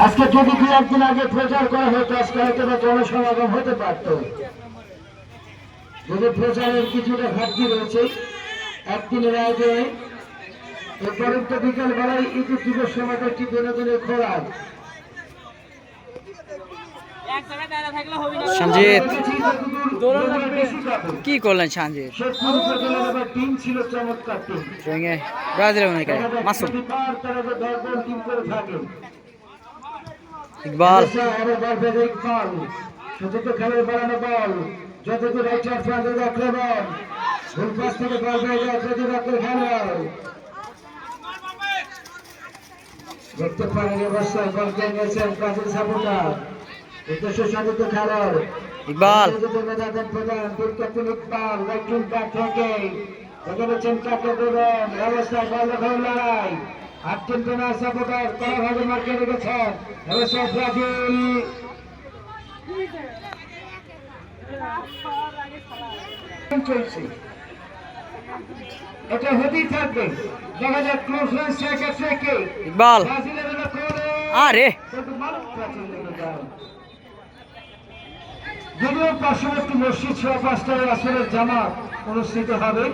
আজকে যদি দু একদিন আগে প্রচার করা হতো আজকে হয়তো বা জনসমাগম হতে পারত। যদি প্রচারের কিছুটা ঘাটতি রয়েছে একদিনের আয়োজনে, এরপরে তো বিকাল বেলায় ঈদের দিবস সময় একটি বিনোদনের খোরাক। সঞ্জিত কি করলেন সঞ্জিত? টিম ছিল চমৎকার টিম। মাসুম ইকবাল খেলার বাড়ানো বল যতদূর রাইটার ফ্রান্সের আক্রমণ ফুলপাস থেকে বল পেয়ে যায় প্রতিপক্ষের খেলোয়াড়। দেখতে পারেন অবস্থায় বলকে নিয়েছেন ব্রাজিল সাপোর্টার উদ্দেশ্য সাধিত খেলোয়াড় ইকবাল প্রধান ক্যাপ্টেন ইকবাল রাইট ব্যাক থেকে দেখে নিচ্ছেন কাকে দেবেন অবস্থায় বল দখল লড়াই। আর্জেন্টিনার সাপোর্টার কড়াভাবে মার্কে রেখেছেন অবস্থায় ব্রাজিল চলছে। এটা হতেই থাকবে। দেখা যাক ক্লোজ রেঞ্জ স্ট্রাইকার থেকে ইকবাল ব্রাজিলের আরে যদিও পার্শ্ববর্তী মসজিদ সহ 5টায় আসরের জামাত অনুষ্ঠিত হবে।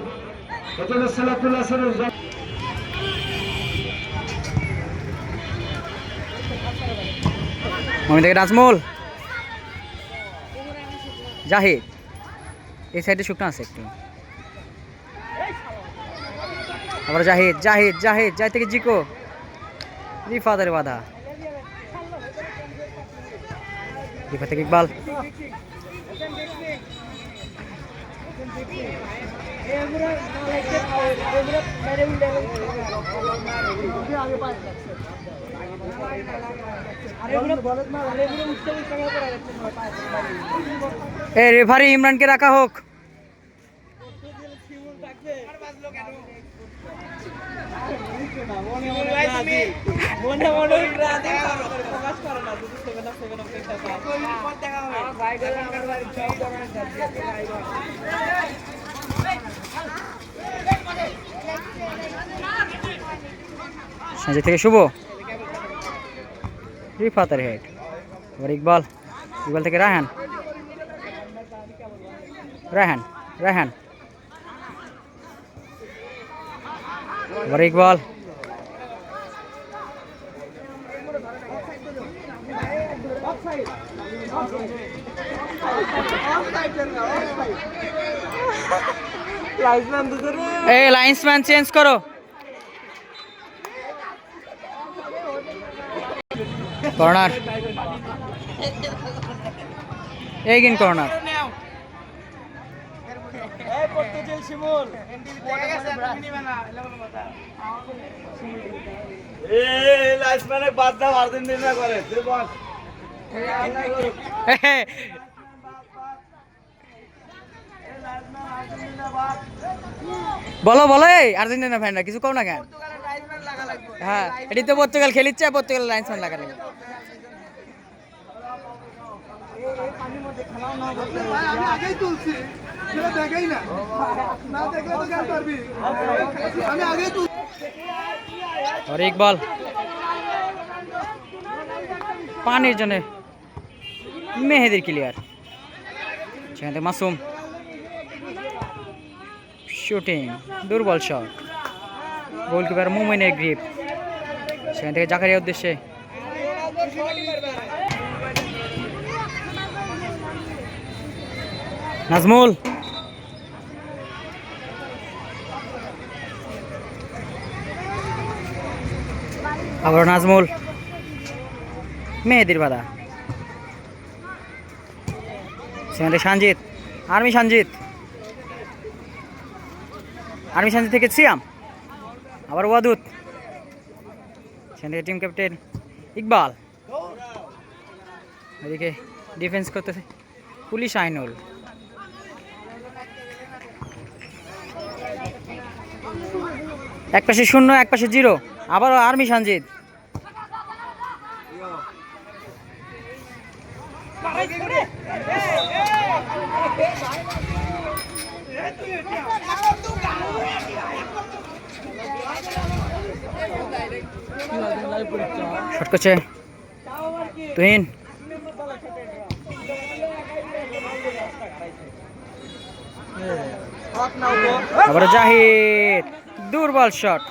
এটা হলো সালাতুল আসরের আমি থেকে নাজমুল জাহিদ এই সাইডে শুকনো আছে একটু। আবার জাহিদ জাহিদ জাহিদ জাহিদ থেকে জিকো রিফাদের বাধা রিফা থেকে ইকবাল এই রেফারি ইমরানকে রাখা হোক। সঞ্জয় থেকে শুভ রিফাতের হেড আবার ইকবাল ইকবাল থেকে রায়হান রায়হান রায়হান আবার ইকবাল এই লাইন্সম্যান চেঞ্জ করো। কর্নার এগিন কর্নার বলো বলো এই আর্জেন্টিনা ফ্যানরা কিছু কম না কেন? হ্যাঁ এটি তো পর্তুগাল খেলিচ্ছে পর্তুগাল লাইন্সম্যান লাগালে আর ইকবাল পানির জন্য মেহেদির ক্লিয়ার সেখান থেকে মাসুম শুটিং দুর্বল শট গোলকিপার মুমিনের গ্রিপ সেখান থেকে জাকারিয়ার উদ্দেশ্যে নাজমুল আবার নাজমুল মেহেদির বাধা সেখান থেকে সঞ্জিত আর্মি সঞ্জিত আর্মি সঞ্জিত থেকে সিয়াম আবার ওয়াদুদ সেখান থেকে টিম ক্যাপ্টেন ইকবাল এদিকে ডিফেন্স করতেছে পুলিশ আইনুল এক পাশে 0 এক পাশে 0 আবার আর্মি সঞ্জিত শট করছে তুহিন আবার জাহিদ দুর্বল শট